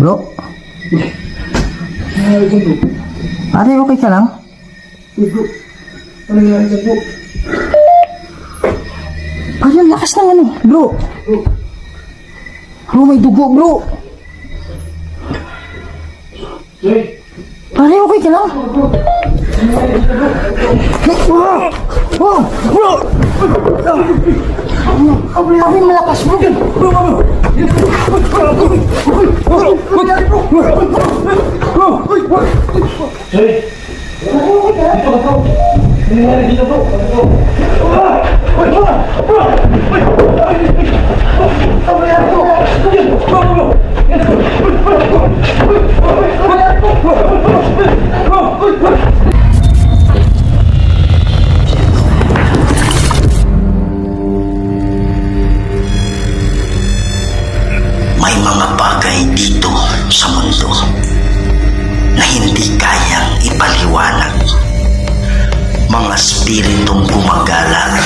Bro? Pare, okay ka lang? Bro, ano nangyari dyan, bro? Pare, ang lakas ng ano, bro. Bro, may dugo, bro. Jay! Pare, okay ka lang? Oh, bro! Pare, malakas, bro. Jay! Dito ka, bro! Ano nangyari dito, bro? May mga bagay dito sa mundo na hindi kayang ipaliwanag. Mga espiritong gumagala,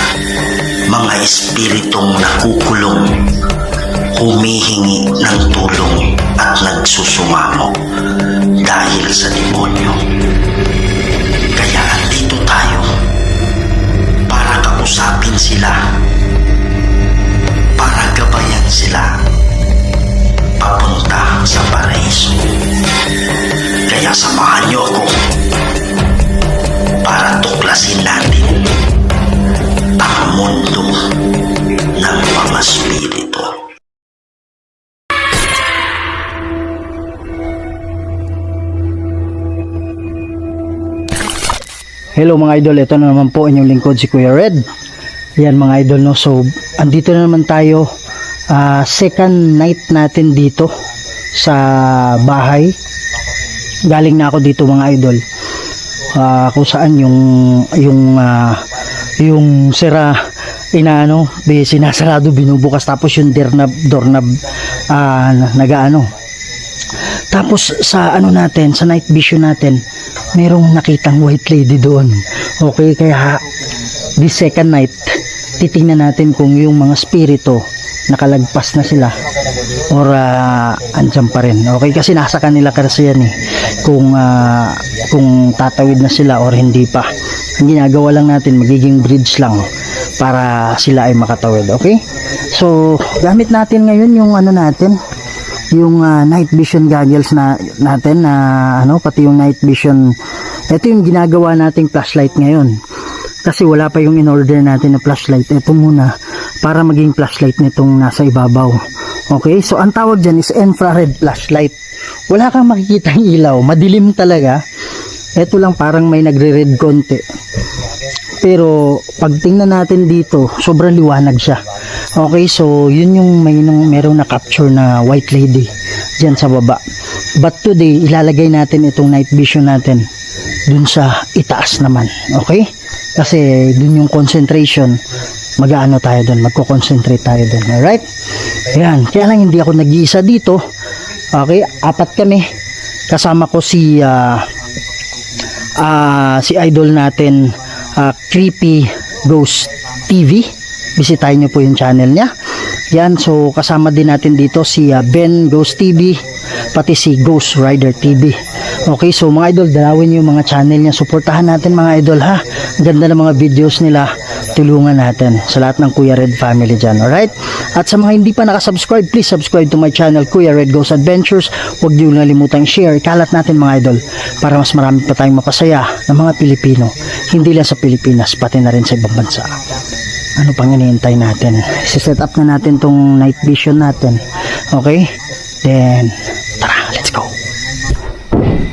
mga espiritong nakukulong, humihingi ng tulong at nagsusumamo dahil sa demonyo. Kaya andito tayo para kausapin sila, para gabayan sila papunta sa paraiso. Kaya samahan niyo ako para tuklasin natin ang mundo ng mga spirito. Hello mga idol, ito na naman po inyong lingkod si Kuya Red. Yan mga idol, no? So, andito na naman tayo. Second night natin dito sa bahay. Galing na ako dito mga idol. Kung saan yung sira inaano, sinasarado, binubukas, tapos yung doorknob nagaano. Tapos sa ano natin, sa night vision natin, merong nakitang white lady doon. Okay, kaya this second night, titingnan natin kung yung mga spirito nakalagpas na sila or andyan pa rin. Okay, kasi nasa kanila kasi yan eh, kung tatawid na sila or hindi pa. Ang ginagawa lang natin, magiging bridge lang para sila ay makatawid. Okay, so gamit natin ngayon yung ano natin, yung night vision goggles natin na pati yung night vision. Ito yung ginagawa nating flashlight ngayon kasi wala pa yung in-order natin na flashlight. Ito muna para maging flashlight nitong nasa ibabaw. Okay, so ang tawag dyan is infrared flashlight. Wala kang makikitang ilaw, madilim talaga. Ito lang parang may nagre-red konti, pero pag tingnan natin dito, sobrang liwanag siya. Okay, so yun yung merong na capture na white lady dyan sa baba. But today, ilalagay natin itong night vision natin dun sa itaas naman. Okay, kasi dun yung concentration, mag-aano tayo dun, magko-concentrate tayo dun. Alright, ayan, kaya lang hindi ako nag-iisa dito. Okay, apat kami, kasama ko si idol natin, Creepy Ghost TV. Bisitahin nyo po yung channel niya. Yan, so kasama din natin dito si Ben Ghost TV, pati si Ghost Rider TV. Okay, so mga idol, dalawin nyo yung mga channel niya. Suportahan natin mga idol, ha. Ang ganda ng mga videos nila. Tulungan natin sa lahat ng Kuya Red family dyan. Alright? At sa mga hindi pa nakasubscribe, please subscribe to my channel, Kuya Red Ghost Adventures. Huwag nyo nalimutan share. Kalat natin mga idol para mas marami pa tayong mapasaya ng mga Pilipino. Hindi lang sa Pilipinas, pati na rin sa ibang bansa. Ano pang hinihintay natin? Set up na natin tong night vision natin. Okay? Then, tara, let's go.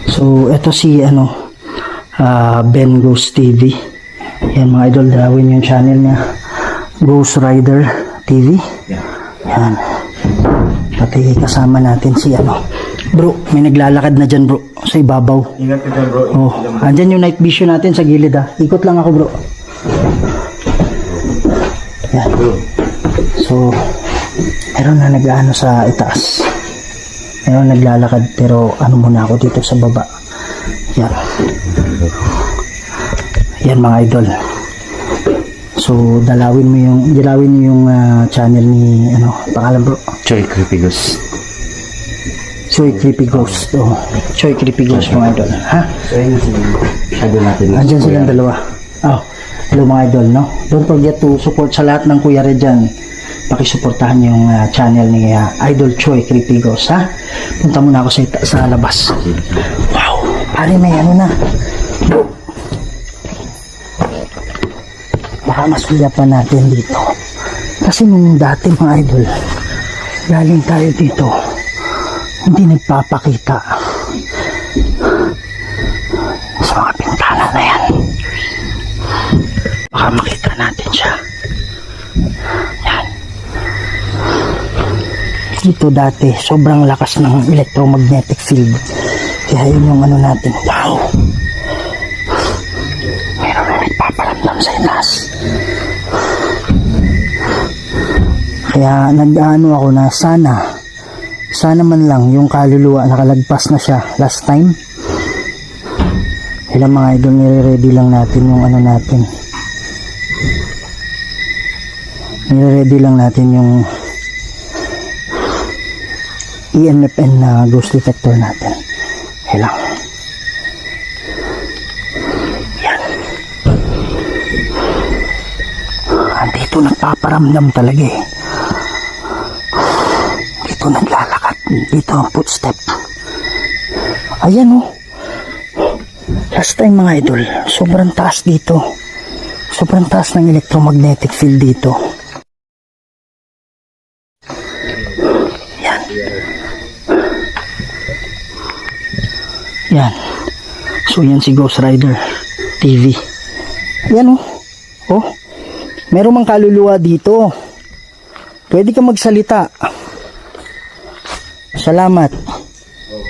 So, eto si Ben Ghost TV. Yan mga idol, dalawin yung channel niya, Ghost Rider TV. Yan. Pati kasama natin si bro, may naglalakad na dyan bro, sa ibabaw. Ingat ka dyan, bro. Oh, andyan yung night vision natin sa gilid ha. Ikot lang ako bro. Yan. So, meron na nag-ano sa itaas. Meron naglalakad, pero muna ako dito sa baba. Yan. Yan mga idol. So, dalawin mo yung channel ni, pangalan bro? Choy Creepy Ghost. Choy Creepy Ghost. Oh, Choy Creepy Ghost mga idol. Ha? So yun si shadow natin. Andyan silang dalawa. Oh, hello mga idol, no? Don't forget to support sa lahat ng Kuya Red dyan. Pakisuportahan yung channel ni Idol Choy Creepy Ghost, ha? Punta muna ako sa labas. Wow, pare may ano na. Baka masuyapan natin dito. Kasi nung dati mga idol, galing tayo dito, hindi nagpapakita sa mga bintana na yan. Baka makita natin siya. Yan. Dito dati, sobrang lakas ng electromagnetic field. Kaya yun yung ano natin. Wow! Meron na nagpaparamdam sa itas. Kaya nag-ano ako na sana man lang yung kaluluwa nakalagpas na siya last time. Ilang mga idol, nire-ready lang natin yung ano natin. Nire-ready lang natin yung EMFN na ghost detector natin. Ilang. Yan. Andito nagpaparamdam talaga eh. Dito naglalakad. Dito ang footstep. Ayan oh. Last time mga idol, sobrang taas dito. Sobrang taas ng electromagnetic field dito. Yan. Yan. So yan si Ghost Rider TV. Yan oh. Oh. Meron mang kaluluwa dito. Pwede ka magsalita. Salamat.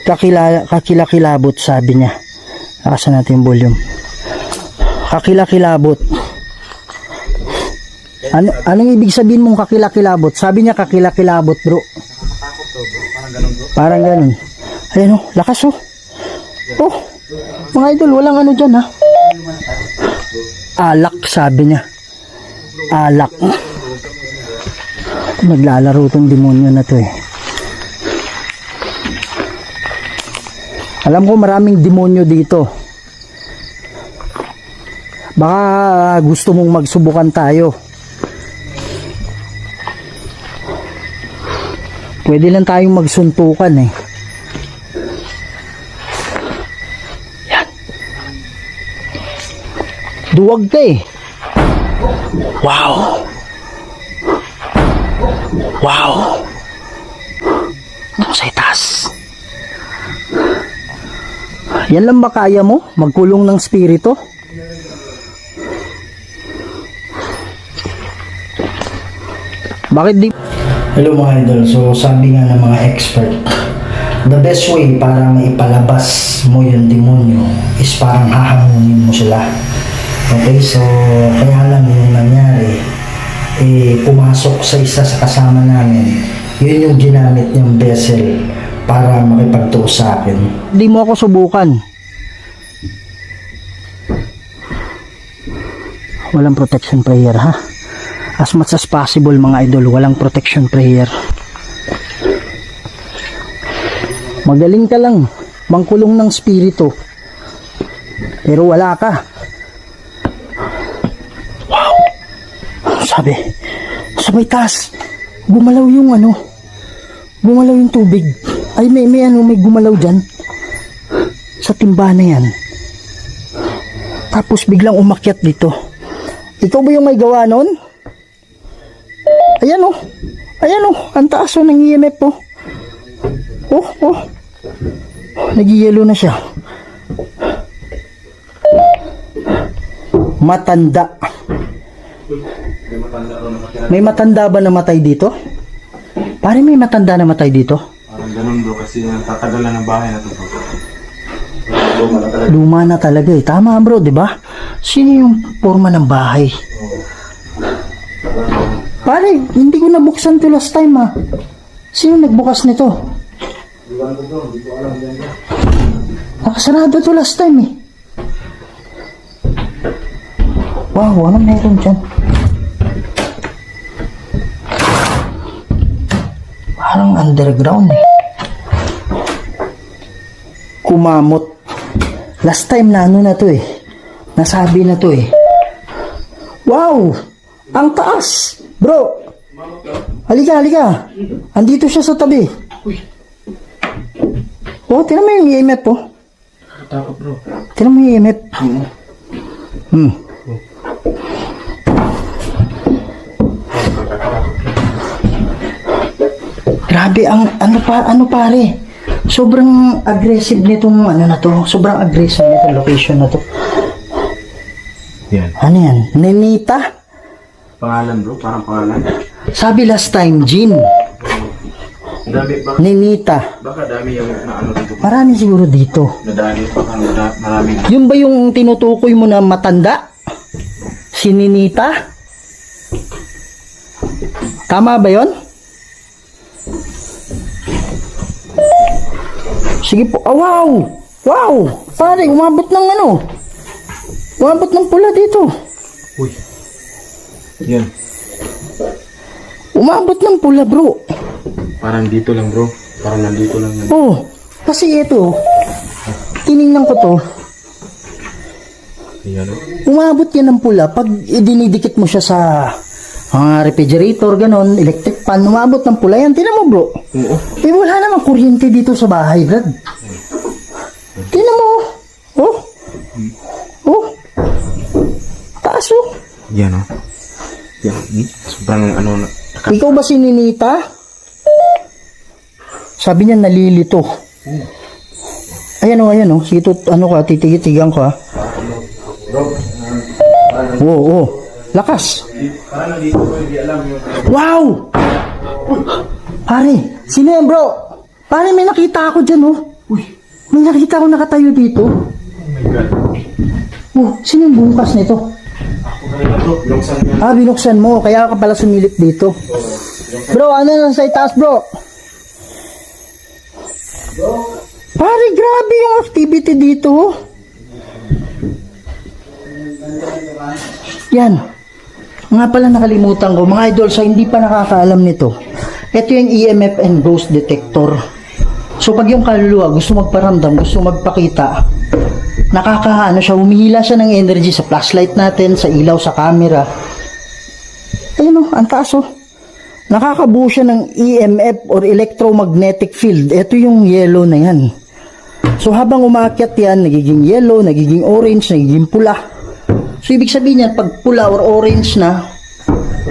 Kakilakilabot sabi niya. Akasan natin yung volume. Kakilakilabot. Anong ibig sabihin mong kakilakilabot? Sabi niya kakilakilabot bro. Parang ganun. Ayan oh, lakas oh. Oh, mga idol, walang ano dyan ha. Alak sabi niya. Alak. Naglalaro tong demonyo na to eh. Alam ko maraming demonyo dito. Baka gusto mong magsubukan tayo. Pwede lang tayong magsuntukan eh. Yan. Duwag ka eh. Wow. Wow. Ano sa itaas? Yan lang ba kaya mo? Magkulong ng spirito? Bakit di? Hello mga idol. So sabi nga ng mga expert, the best way para maipalabas mo yung demonyo is parang hahangunin mo sila. Okay, so kaya lang yung nangyari, pumasok sa isa sa kasama namin. Yun yung ginamit niyang vessel para makipagtuo sa akin. Hindi mo ako subukan. Walang protection prayer ha. As much as possible mga idol, walang protection prayer. Magaling ka lang mangkulong ng spirito. Pero wala ka. Wow. Sabi, sa may taas, gumalaw yung ano. Gumalaw yung tubig. Ay may gumalaw dyan. Sa timba na yan. Tapos biglang umakyat dito. Ikaw ba yung may gawa nun? Ayan oh. Ayan oh. Ang taas oh ng EMF oh. Oh, oh. Nag-yellow na siya. Matanda. May matanda ba namatay dito? Pare may matanda namatay dito? Parang ganun bro kasi tatagal na ng bahay na to bro. Luma na talaga eh. Tama bro, di ba? Sino yung forma ng bahay? Pare, hindi ko nabuksan to last time ah. Sino nagbukas nito? Nakasarado to last time eh. Wow, ano meron dyan? Parang underground eh. kumamot. Last time na ano na to eh. Nasabi na to eh. Wow! Ang taas! Bro! Halika, halika. Andito siya sa tabi. Oh, tinan mo yung EMF po. Takot bro. Tinan mo yung EMF. Grabe, ano pare. Sobrang aggressive nitong ano na to. Sobrang aggressive nitong location na to. Yan. Ano yan? Nenita? Pangalan bro, parang pangalan. Sabi last time, Jean. Dami, Nenita. baka dami yung na ano dito. Marami siguro dito. Nadali, baka marami. Yun ba yung tinutukoy mo na matanda? Si Ninita? Tama ba yon? Sige po. Oh, wow! Wow! Pare, umabot ng ano? Umabot ng pula dito. Uy. Yan. Umabot ng pula, bro. Parang dito lang bro. Parang nandito lang yan. Oh, kasi ito, tiningnan ko to, Yan. umabot yan ng pula pag dinidikit mo siya sa refrigerator, ganon, electric pan, umabot ng pula yan. Tinan mo, bro. Oo. Eh, wala namang kuryente dito sa bahay, Brad. Tinan mo. Oh. Oh. Taas, oh. Yan o. Yan. Sobrang ano. Ikaw ba si Ninita? Sabi niya nalilito. Ayan o, ayan o. Sige, ano ka, titigitigan ko ha. Oo, lakas. Parang nandito ko, hindi alam yung... Wow! Pare, sino yan bro? Pare, may nakita ako dyan oh. Uy. May nakita ako nakatayo dito. Oh my God. Oh, sino yung bukas nito? Ako kanina bro. Binuksan niya. Ah, binuksan mo. Kaya ka pala sumilip dito. Bro, ano lang sa itaas bro? Pare, grabe yung activity dito. oh. Yan. Nga pala nakalimutan ko. Mga idol, sa hindi pa nakakaalam nito, ito yung EMF and ghost detector. So pag yung kaluluwa gusto magparamdam, gusto magpakita, nakakaano siya, humihila siya ng energy sa flashlight natin, sa ilaw, sa camera. Ayun o, ang taas o. Nakakabuo siya ng EMF or electromagnetic field. Ito yung yellow na yan. So habang umaakyat yan, nagiging yellow, nagiging orange, nagiging pula. So ibig sabihin yan, pag pula or orange na,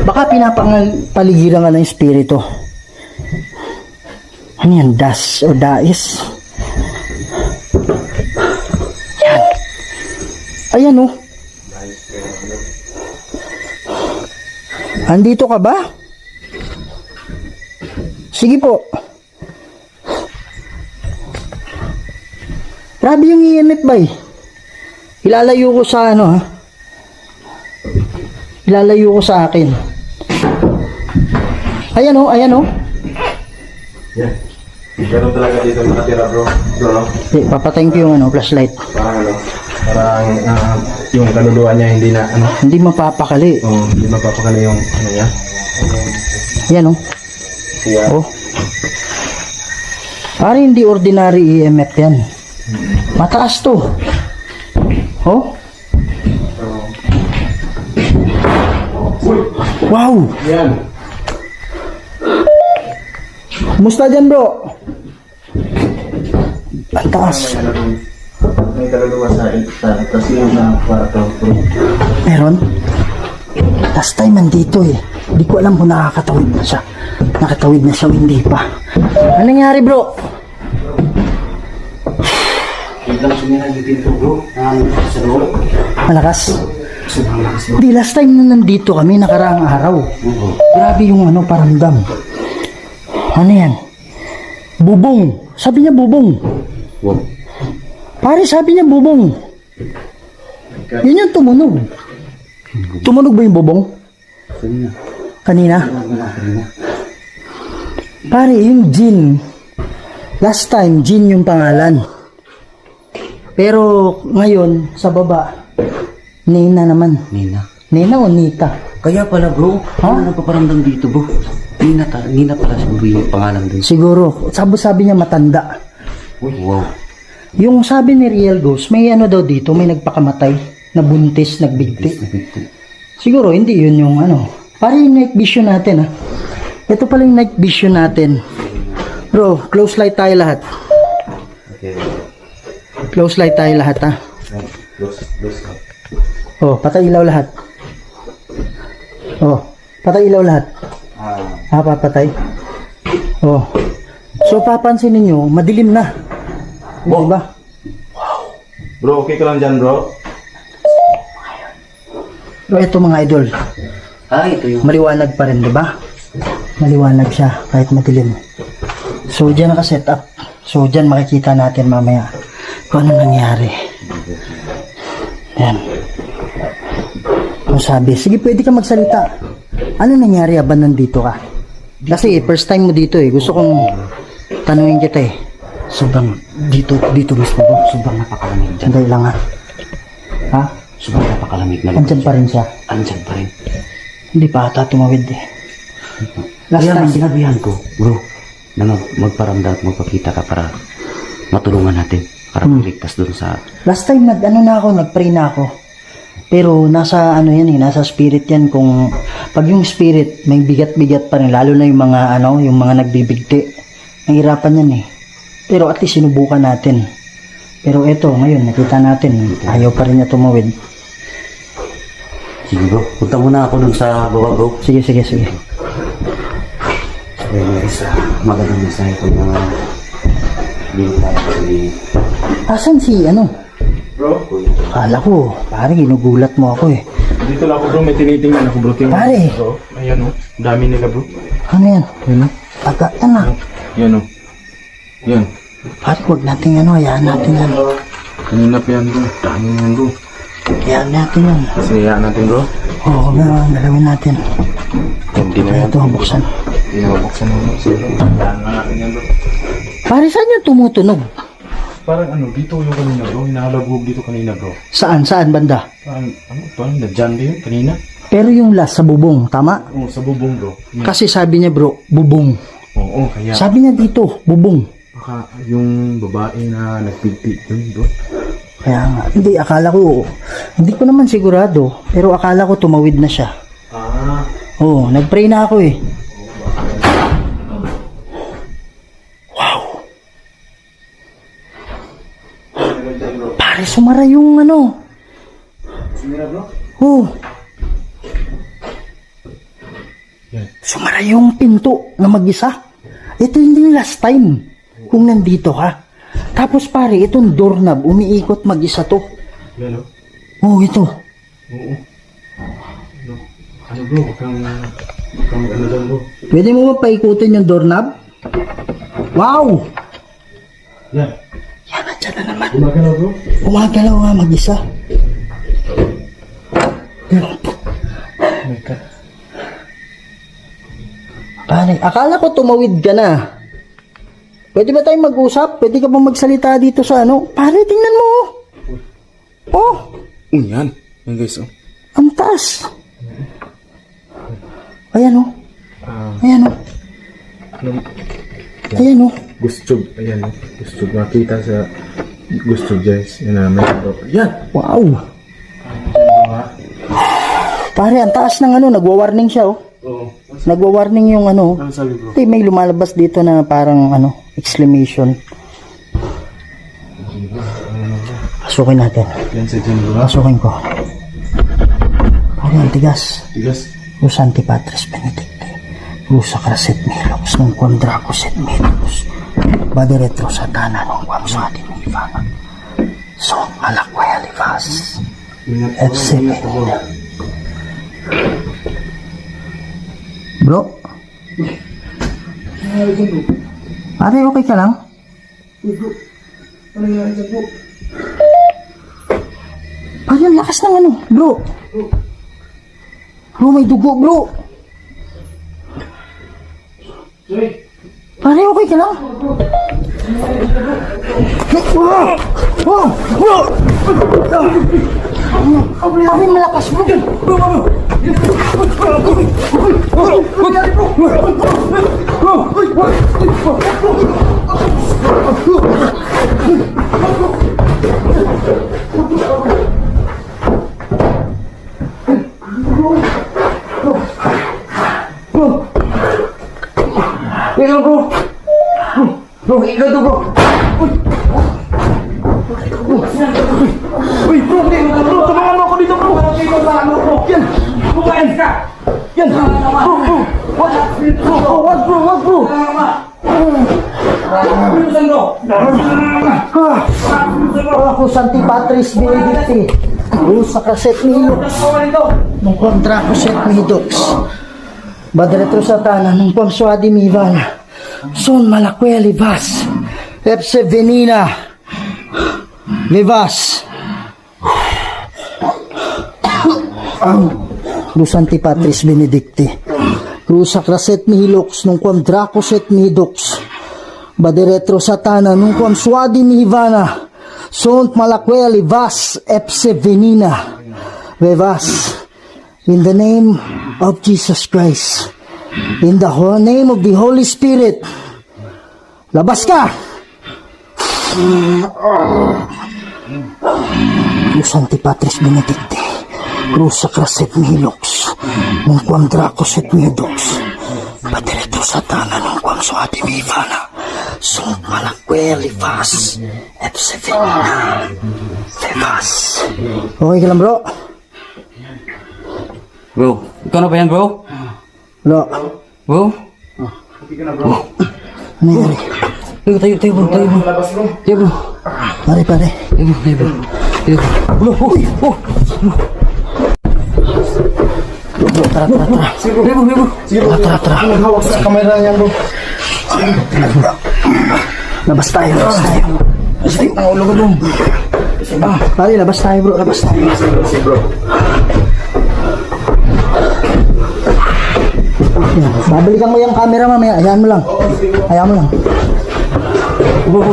baka pinapaligiran ka ng espiritu. Ano yan? Das o dais? Yan. Ayan o. Andito ka ba? Sige po. Grabe yung EMF ba eh. Ilalayo ko sa ano ha. Ilalayo ko sa akin. Ayan o, ayan o. Yan. Ganun talaga dito nakatira bro. Bro no? Papatayin ko yung ano, flashlight. Parang ano. Parang yung kaluluwa niya hindi na ano. Hindi mapapakali. Hindi mapapakala yung ano niya. Ayan o. Kaya. Oh. Parang hindi ordinary EMF yan. Mataas to. Oh. Wow. Yan. Kumusta dyan bro? Ang taas. May kaluluwa sa kasi yung kwarto bro. Meron? Last time nandito eh. Hindi ko alam kung nakakatawid na siya. Nakatawid na siya o hindi pa. Ano nangyari bro? Biglang sumiran yung pinto bro. Sa loob. Malakas? Hindi, last time na nandito kami, nakaraang araw. Grabe yung ano, paramdam. Ano yan? Bubong. Sabi niya bubong. Wow. Pare, sabi niya bubong. Yun yung tumunog. Tumunog ba yung bubong? Kanina? Pare, yung Jin. Last time, Jin yung pangalan. Pero ngayon, sa baba, Nina naman. Nina. Nina o Nita? Kaya pala bro, Ha? ano nagpaparamdam dito bro? Nina pala siguro yung pangalan dun. Siguro. Sabi niya matanda. Wow. Yung sabi ni Real Ghost, may ano daw dito, may nagpakamatay, na buntis, nagbigti. Siguro, hindi yun yung ano. Para yung night vision natin, ha. Ito pala yung night vision natin. Bro, close light tayo lahat. Okay. Close light tayo lahat, ha. Close. Oh, patay ilaw lahat. Oh, patay ilaw lahat. Papatay. Oh. So, papansin ninyo, madilim na. Oh. Diba? Bro, okay ka lang dyan, bro? Pero ito mga idol, Ito yung... maliwanag pa rin, diba? Maliwanag siya, kahit madilim. So, dyan naka-set up. So, dyan makikita natin mamaya kung ano nangyari. Yan. Ano sabi? Sige, pwede ka magsalita. Ano nangyari aban nandito ka? Kasi first time mo dito eh. Gusto kong tanungin kita eh. Sobrang, dito mismo bro, sobrang napakalamig dyan. Sandali lang ha. Ha? Sobrang napakalamig na. Andyan pa rin siya. Andyan pa rin. Hindi pa ata tumawid eh. Last Kaya time. sinabihan ko, bro, na magparamdam at magpakita ka para matulungan natin. Para iligtas dun sa... Last time nagpray na ako. Pero nasa ano yan eh, nasa spirit yan kung pag yung spirit may bigat-bigat pa rin, lalo na yung mga ano, yung mga nagbibigti. Nahirapan yan eh. Pero at least sinubukan natin. Pero eto, ngayon nakita natin, ayaw pa rin niya tumawid. Sige bro, punta muna ako dun sa baba bro. Sige. Kaya may isa, magandang mensahe ko na dito tayo kasi... Asan si ano? Bro? Kala ko, pare ginugulat mo ako eh. Dito lang ako, bro. May tinitingnan ako, bro. Tingnan Pare. mo, bro. Ayan, oh. Dami nila, bro. Ano yan? Ayan, oh. Taga, yan na. Yan, oh. Yan. Pare, huwag natin ano, hayaan natin yan. Kanina pa yan, bro. Dami yan, bro. Hayaan natin yan. Sinayaan natin, bro. Oo, galawin natin. Hindi na yan. Ito, buksan. Hindi na mabuksan mo, bro. Sige, bro. Hayaan na natin yan, bro. Pare, saan yung tumutunog? Parang ano, dito yung kanina, bro. Hinahalagog dito kanina, bro. Saan banda? Parang nadyan din yun kanina. Pero yung last sa bubong, tama? Oo, sa bubong, bro. Kasi sabi niya bro, bubong. Oo, kaya Sabi niya dito, bubong. baka yung babae na nagpigti yun, bro. Kaya nga, hindi ko naman sigurado, pero akala ko tumawid na siya. Ah, Oo, nagpray na ako eh. Pare, sumara yung ano. sumira, bro. Oo, Yan. sumara yung pinto na mag-isa. Ito hindi yung last time kung nandito ka. Tapos pare, itong doorknob, umiikot mag-isa to. Yan, oh. Oo, ito. Oo. Ano, bro? Huwag kang ano dyan, bro. Pwede mo mapaikutin yung doorknob? Wow! Yan. Yan, nandiyan na naman. Gumagalaw, bro. Umagalaw nga mag-isa. Oh my God. Pare, akala ko tumawid ka na. Pwede ba tayong mag-usap? Pwede ka ba magsalita dito sa ano? Pare, tingnan mo. Oh, Yan. Yan, guys, oh. ang taas. Ayan oh. Ayan oh. Ayan oh. Gusto, ayan, oh. Gusto makita sa gusto, guys. Yan na, may bro. Yan! Wow. Pare, ang taas ng ano, nagwa-warning siya oh. Oo. Nagwa-warning yung ano. Ano sabi, bro? May lumalabas dito na parang ano, exclamation. Pasukin natin. Yan sa dyan, bro. Pasukin ko. Pare, ang tigas. Tigas. Los Antipatris Benedicti, Lus Sacraset Milos, nung Quandracus et Medicus, Bade Retro Satana, nung Quamsuati Mifana, Son Malakwaya Livas, FC Benina. Bro? Pare, okay ka lang? Pare, ang lakas ng ano, bro. Bro, may dugo, bro. Pare, okay ka lang? Wow! Wow! Wow! Pare, malakas, bro. Bro, ikaw to bro. Uy, bro, tulungan mo ako dito bro. Yan, bukain ka. Yan, bro. Wag bro. Ako, Santi Patris Benedicti. Sa kaset ni Hilux. Nung kontra ko set ni Hilux. Badretro Satana, nung pamswadi mi Ivana. Son Malakweli Vas. Epse Venina. Vivas. Santi Patris Benedicti. Sa kaset ni Hilux, nung kontra ko set ni Hilux. Badretro Satana, nung pamswadi mi Ivana. Son Malakweli Vas. Epse Venina. Vivas. In the name of Jesus Christ. In the name of the Holy Spirit. Labas ka! Santi Patris Benedicti. Cruz Sacraset Milux. Nung quam Dracos et Midux. Padre Satana nung quam Suati Mivana. Sunt Malakweli Vas. Epsevena. Vivas. Okay ka lang bro? Bro, ikaw na ba yan, bro? Bro. Bro? Ano nangyari? Tayo, bro. Tayo, bro. Pare. Tayo, bro. Bro, uy, oh. Bro, tara. Bro. Tara. Hawak sa kamera niyan, bro. Labas tayo. Sige, ang ulo ko dun. Pare, labas tayo bro. Yan, babalikan mo yung camera mamaya. Hayaan mo lang. Bro.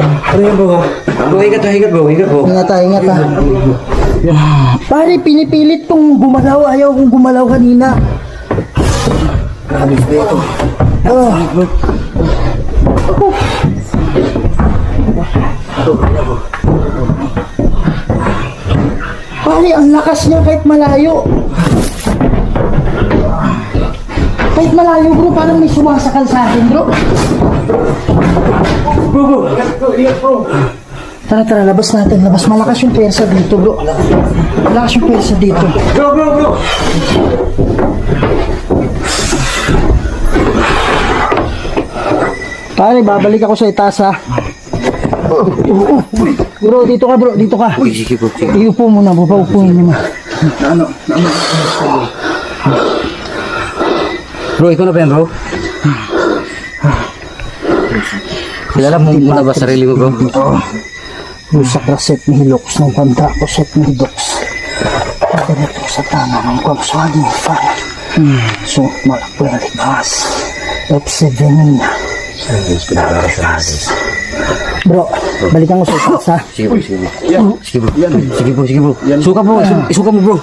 Ano yan, bro? Bro, higat, bro. Ingat ha. Pare, pinipilit tong gumalaw. Ayaw kong gumalaw kanina. Grabe, ito. Pare, ang lakas niya kahit malayo. Kahit malayo bro, parang may sumasakal sa akin bro. Bro. Ingat, bro. Tara, labas natin. Malakas yung pwersa dito bro. Bro. Pare, babalik ako sa itaas ha. Bro, dito ka. Uy, sige, bro. Iupo muna, papaupuin niyo ma. Bro, ikaw na ba yan, bro? Kilala mo muna ba sarili mo, bro? Sa kraset ni Hilux, ng kontra ko set ni Hilux. Pagdating sa tama ng kwamswadi ni Fana. So, Malakweli Vas. Epsevenina. Bro, balikan ko sa itaas ha. Sige, bro. Suka mo, bro.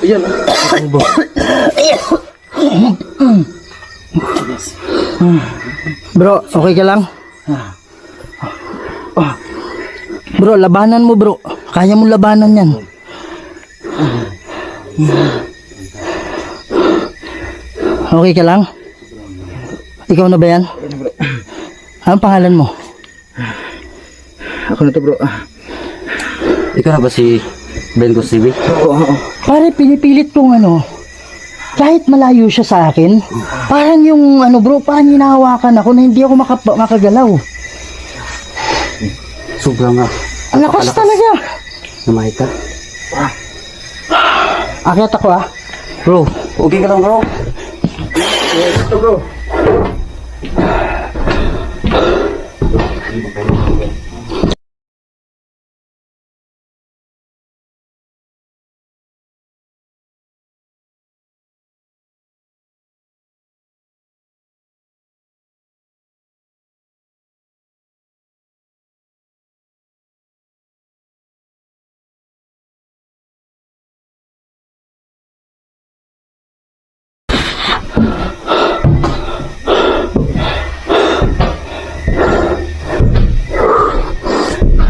Bro, okay ka lang? Bro, labanan mo bro. Kaya mo labanan yan. Okay ka lang? Ikaw na ba yan? Anong pangalan mo? Ako na to, bro. Ikaw na ba si Ben Costive? Oo. Pare, pinipilit kong kahit malayo siya sa akin, parang yung bro, parang hinahawakan ako na hindi ako makagalaw. Sobrang nga. Ang lakas talaga. Namahit ka? Akyat ako ha. Bro, okay ka lang, bro? Ito, bro.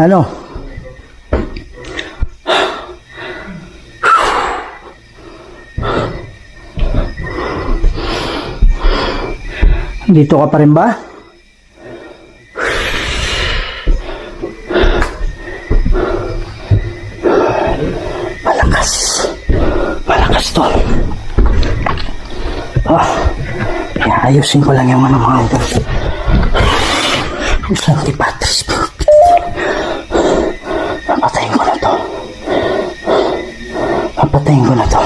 Ano? Dito ka pa rin ba? Ayusin ko lang yung ano mga idol. Santi Patris. Papatayin ko na to. Papatayin ko na to.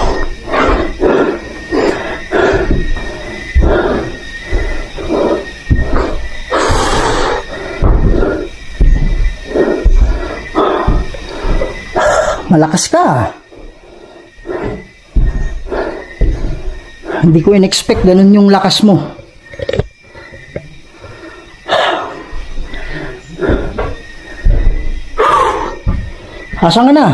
Malakas ka. Hindi ko in-expect ganun yung lakas mo. Asan ka na?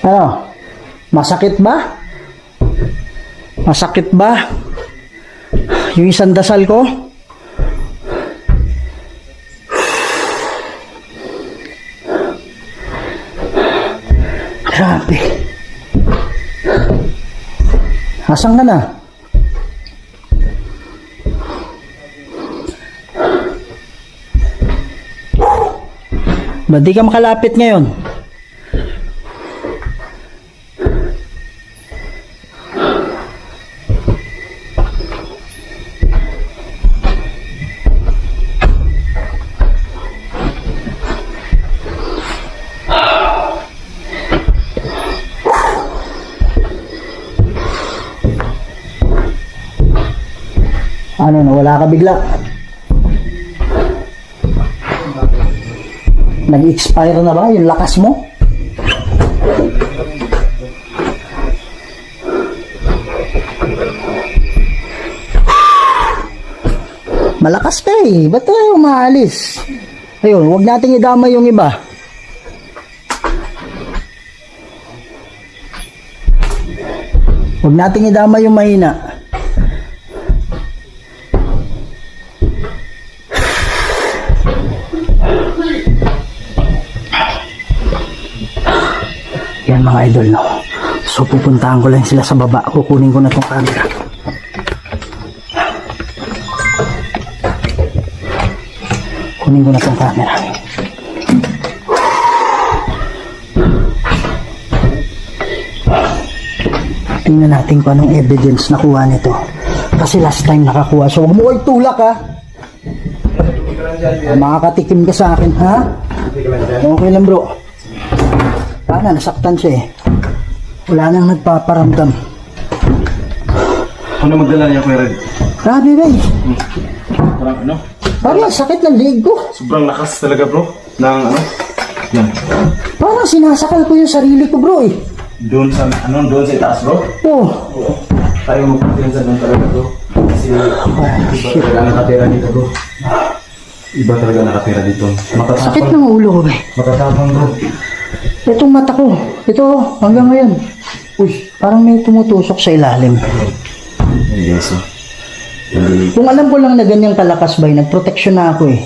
Ano? Masakit ba? Masakit ba? Yung isang dasal ko? Grabe. Asan ka na? Ba't di ka makalapit ngayon? Ano, nawala ka bigla? Nag-expire na ba yung lakas mo? Malakas ka eh. Ba't tayo umaalis? Ayun, huwag nating idamay yung iba. Huwag nating idamay yung mahina. Yan mga idol, no? So pupuntahan ko lang sila sa baba. Kukunin ko na tong camera. Kunin ko na tong camera. Tingnan natin kung anong evidence nakuha nito. Kasi last time nakakuha. So huwag mo ko itulak, ha? Makakatikim ka sa akin, ha? Okay lang, bro. Sana nasaktan siya eh. Wala nang nagpaparamdam. Ano magdala niya, Kuya Red? Grabe ba eh. Parang ano? Parang sakit ng liig ko. Sobrang lakas talaga, bro. Ng ano? Yan. Parang sinasakal ko yung sarili ko, bro eh. Doon sa, ano, doon sa itaas, bro? Oh. Oo. Tayo magpapinsan doon talaga, bro. Kasi iba talaga nakatira dito, bro. Iba talaga nakatira dito. Sakit ng ulo ko ba eh. Makatapang, bro. Itong mata ko. Ito, hanggang ngayon. Uy, parang may tumutusok sa ilalim. Yes, oh. Hindi. Kung alam ko lang na ganyang kalakas ba, nagproteksyon na ako eh.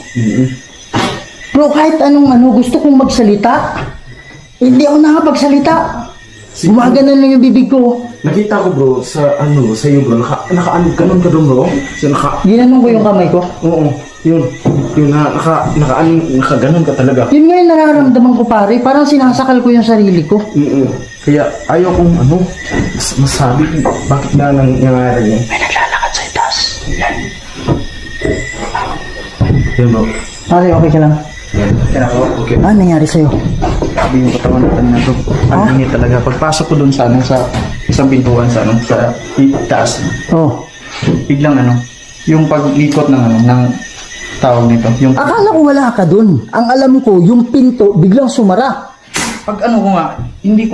Bro, kahit anong ano, gusto kong magsalita. Hindi ako nakapagsalita. Gumagana lang yung bibig ko. Nakita ko, bro, sa ano, sa iyo, bro. Naka-ano, ganun ka doon, bro. So, Ginanong ko yung kamay ko. oo. Yun, naka-ganon ka talaga. Yun nga yung nararamdaman ko pare. Parang sinasakal ko yung sarili ko. Kaya ayaw kong ano, masabi kung bakit na nangyayari yun. May naglalakad sa itaas. Yun, bro. Pare, okay ka lang? Okay. Ano nangyari sa'yo? Sabi yung katawan natin na, bro. Ang init talaga. Pagpasok ko doon sa ano, sa isang pintuan sa ano, sa taas. Oh. Biglang ano, yung paglikot ng ano, ng tawag nito. Yung Akala ko wala ka dun. Ang alam ko, yung pinto biglang sumara. pag ano ko nga, hindi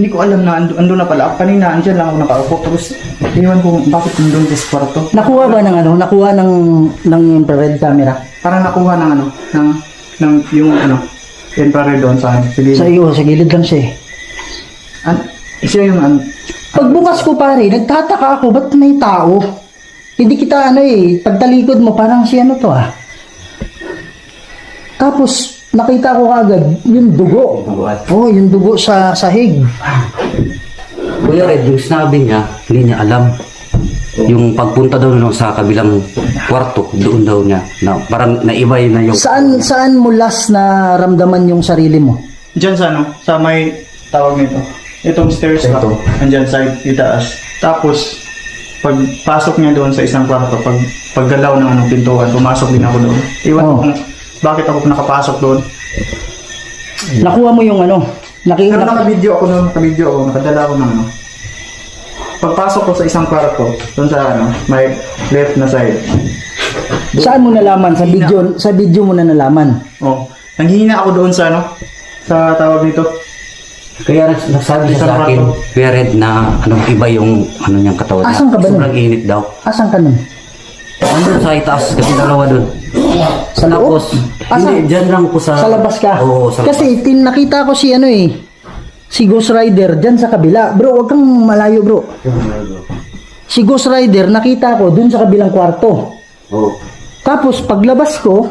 ko alam na ando na pala. Kanina andyan lang ako nakaupo. Tapos iwan ko bakit nandun sa kwarto. Nakuha ba ng ano? Nakuha ng infrared camera? Parang nakuha ng ano, ng yung ano, infrared doon sa sige. Sa iyo, sa gilid lang siya eh. Siya yung ano. Pagbukas ko pare, nagtataka ako, ba't may tao? Hindi kita ano eh, pagtalikod mo, parang si ano to ah. Tapos, nakita ko agad, yung dugo. Oh, yung dugo sa sahig. Kuya Red, yung sinabi niya, hindi niya alam. Yung pagpunta daw no, sa kabilang kwarto, doon daw niya, na parang naiba na yung... Saan mo last na ramdaman yung sarili mo? Diyan sa ano, sa may tawag nito. Itong stairs ba? Ito. Andyan sa itaas. Tapos, pagpasok niya doon sa isang kwarto, paggalaw ng anong pintuan, pumasok din ako doon. Iwan ko Oh. kung bakit ako nakapasok doon. Nakuha mo yung ano? Pero naka-video ako noon, nakadala ako ng ano. Pagpasok ko sa isang kwarto, doon sa ano, may left na side. Saan mo nalaman? Sa video mo na nalaman. Oh, nanghihina ako doon sa ano, sa tawag nito. Kaya nagsabi siya sa akin, Kuya Red, na iba yung niyang katawan niya. Asan ka ba nun? Sobrang init daw. Asan ka nun? Andun sa itaas, kasi dalawa dun. Sa loob? Tapos, Asan? hindi, dyan lang po sa... Sa labas ka? Oo, sa labas. Kasi nakita ko si ano eh, si Ghost Rider dyan sa kabila. Bro, wag kang malayo bro. Si Ghost Rider, nakita ko dun sa kabilang kwarto. Oo. Tapos paglabas ko,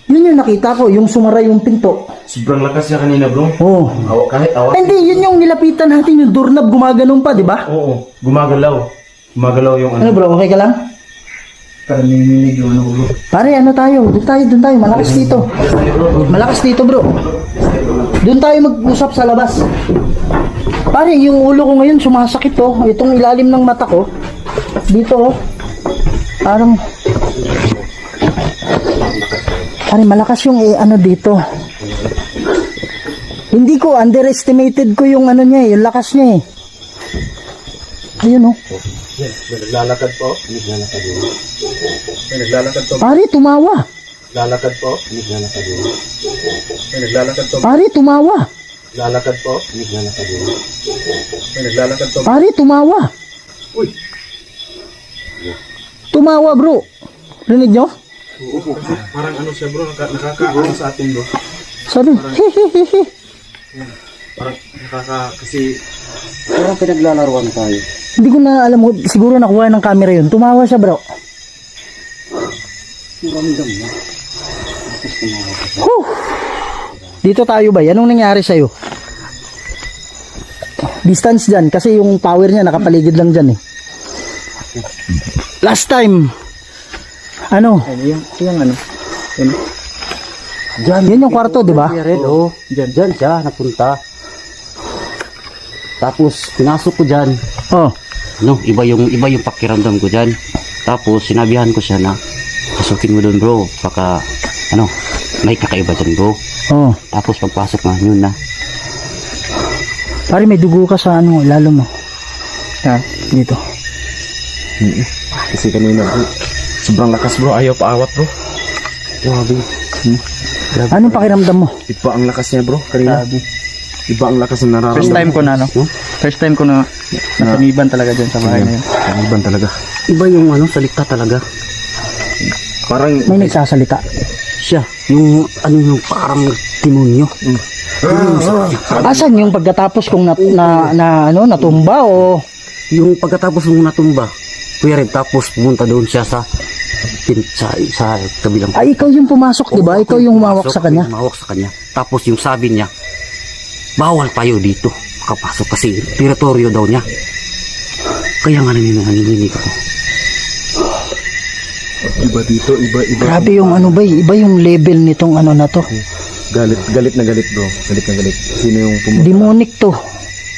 yun yung nakita ko, yung sumara yung pinto. Sobrang lakas niya kanina, bro. Oh. Kahit awa. Hindi, yun yung nilapitan natin, yung doorknob gumaganon pa, di ba? Oo, gumagalaw. Gumagalaw yung Ano bro, okay ka lang? Parang nininig yung ano ko, bro. Pare, ano tayo? Doon tayo. Malakas dito. Malakas dito, bro. Doon tayo mag-usap sa labas. Pare, yung ulo ko ngayon sumasakit, oh. Itong ilalim ng mata ko. Dito, oh. Parang... Pare, malakas yung ano dito. Hindi ko, underestimated ko yung ano niya, yung lakas niya, Ayun, oh. Naglalakad po. Naglalakad po. Pare, tumawa. Lalakad po. Naglalakad po. Pare, tumawa. Lalakad po. Naglalakad po. Pare, tumawa. Uy. Tumawa, bro. Rinig nyo? Parang ano siya, bro. Nakakaano sa atin, bro. Sabi, hehehehe. Parang kasi Parang pinaglalaruan tayo. Hindi ko na alam mo, siguro nakuha ng camera yun. Tumawa siya, bro. Whew. Dito tayo ba? Anong nangyari sa'yo? Distance dyan, kasi yung power niya nakapaligid lang dyan Last time, ano? Yung ano, yun. Yan yung kwarto, di ba? Kuya Red, oh. Dyan siya, napunta. Tapos, pinasok ko dyan. Oh. Iba yung pakiramdam ko dyan. Tapos, sinabihan ko siya na, pasukin mo doon, bro. Baka, may kakaiba dyan, bro. Oh. Tapos, pagpasok na, yun na. Pare, may dugo ka sa ano, lalo mo. Ha? Dito. kasi kanina, bro. Sobrang lakas, bro. Ayaw paawat, bro. Grabe. Anong pakiramdam mo? Iba ang lakas niya, bro. Kanina. Iba ang lakas na nararamdaman. First time ko na, no? First time ko na nasaniban talaga dyan sa bahay na yun. Iban talaga. Iba yung salita talaga. Parang May nagsasalita. Siya, yung parang demonyo. Asan yung pagkatapos kung natumba o... Yung pagkatapos mong natumba, Kuya Red, tapos pumunta doon siya sa kabilang. Ay, ikaw yung pumasok, di ba? Ikaw yung humawak sa kanya. Humawak sa kanya. Tapos yung sabi niya, bawal tayo dito makapasok kasi teritoryo daw niya. Kaya nga nanginginig ako. iba dito, iba. Grabe yung iba yung level nitong ano na to. Galit na galit, bro. Galit na galit. Sino yung Demonic to.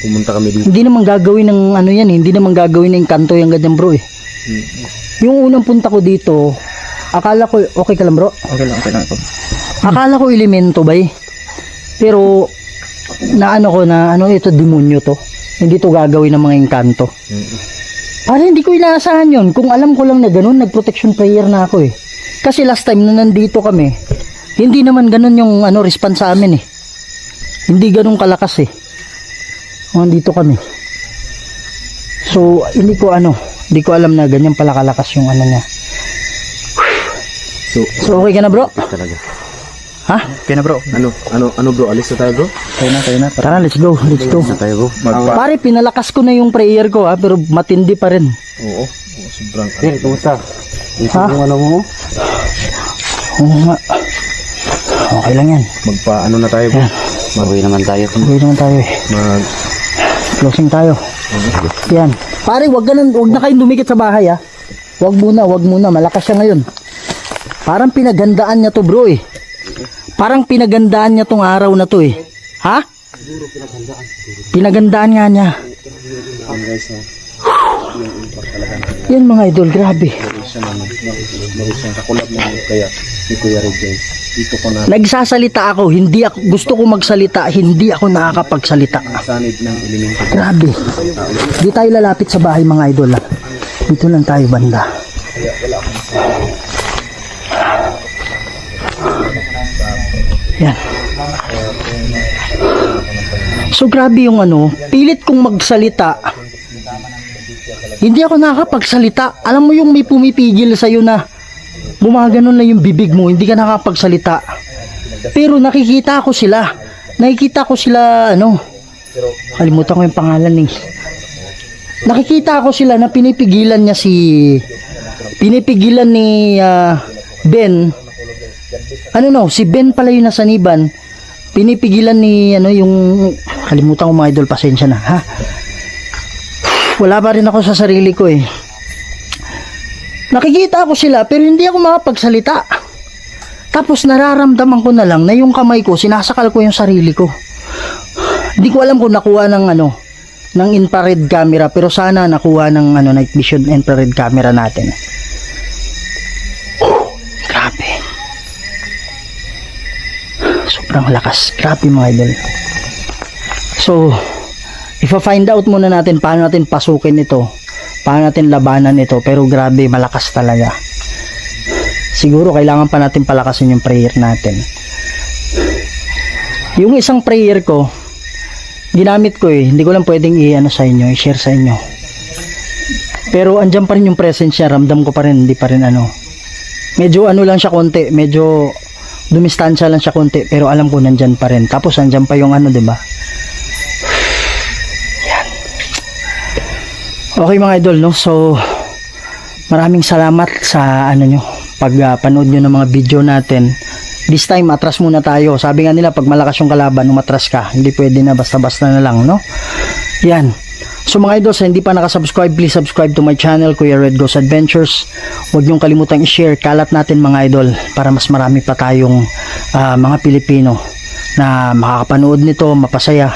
pumunta kami dito? Hindi naman gagawin ng ano yan, hindi naman gagawin ng kanto yung ganyan, bro Yung unang punta ko dito, akala ko, okay ka lang, bro? Okay lang po. Akala ko elemento ba Pero, ito demonyo to. Hindi to gagawin ng mga engkanto. Para hindi ko inaasahan yun. Kung alam ko lang na ganun, nag-protection prayer na ako Kasi last time na nandito kami, hindi naman ganun yung response sa amin Hindi ganun kalakas Nandito kami. So, hindi ko alam na ganyan pala kalakas yung niya. So, okay ka na, bro? Talaga. Ha? Okay na, bro. Ano bro? Alis na tayo, bro? Kayo na. Tara, let's go. Sa tayo, bro. Pare, pinalakas ko na yung prayer ko pero matindi pa rin. Oo. Sobrang Hey, kumusta? Ha? Yung mo? Oo nga. Okay lang yan. magpa na tayo, bro. Mag-uwi naman tayo. Okay naman tayo Closing tayo. Yan. Pare, wag na kayong dumikit sa bahay Wag muna. Malakas siya ngayon. Parang pinagandaan niya to, bro Parang pinagandaan niya tong araw na to Ha? Pinagandaan nga niya. Yan mga idol, grabe. Nagsasalita ako, hindi ako, gusto ko magsalita, hindi ako nakakapagsalita. Grabe. Di tayo lalapit sa bahay mga idol. Dito lang tayo banda. Yan. So grabe yung pilit kong magsalita. Hindi ako nakakapagsalita. Alam mo yung may pumipigil sa'yo na gumaganon na yung bibig mo, hindi ka nakakapagsalita. Pero nakikita ko sila. Nakikita ko sila, kalimutan ko yung pangalan eh. Nakikita ko sila na pinipigilan niya pinipigilan ni Ben. Si Ben pala yung nasa Niban. Pinipigilan ni, yung, kalimutan ko mga idol, pasensya na, ha? Wala pa rin ako sa sarili ko eh. Nakikita ko sila pero hindi ako makapagsalita. Tapos nararamdaman ko na lang na yung kamay ko, sinasakal ko yung sarili ko. Hindi ko alam kung nakuha ng infrared camera, pero sana nakuha ng night vision infrared camera natin. Grabe. Sobrang lakas. Grabe mga idol. So, ifa-find out muna natin paano natin pasukin ito, paano natin labanan ito, pero grabe, malakas talaga. Siguro kailangan pa natin palakasin yung prayer natin. Yung isang prayer ko, ginamit ko hindi ko lang pwedeng sa inyo, i-share sa inyo. Pero andyan pa rin yung presence niya, ramdam ko pa rin, hindi pa rin medyo lang siya konti, medyo dumistansya lang siya konti, pero alam ko nandyan pa rin. Tapos andyan pa yung diba? Okay mga idol, so maraming salamat sa pagpanood nyo ng mga video natin. This time atras muna tayo. Sabi nga nila pag malakas yung kalaban, umatras ka, hindi pwede na basta-basta na lang, yan. So mga idol, sa hindi pa nakasubscribe, please subscribe to my channel, Kuya Red Ghost Adventures. Huwag nyong kalimutang i-share, kalat natin mga idol, para mas marami pa tayong mga Pilipino na makakapanood nito, mapasaya,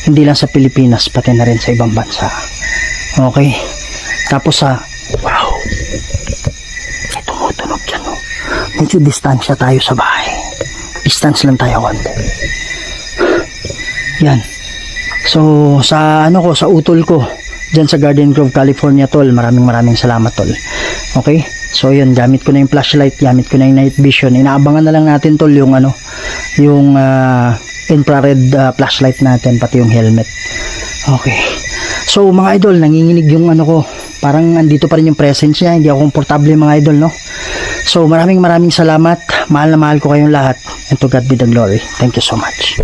hindi lang sa Pilipinas, pati na rin sa ibang bansa. Okay. Tapos wow. May tumutunog dyan, medyo distansya tayo sa bahay. Distance lang tayo konti. Yan. So, sa sa utol ko, dyan sa Garden Grove, California, tol. Maraming salamat, tol. Okay? So, yun. Gamit ko na yung flashlight. Gamit ko na yung night vision. Inaabangan na lang natin, tol, yung yung infrared flashlight natin, pati yung helmet. Okay. So mga idol, nanginginig yung ko, parang andito pa rin yung presence niya, hindi ako komportable mga idol, So maraming salamat, mahal na mahal ko kayong lahat, and to God be the glory. Thank you so much.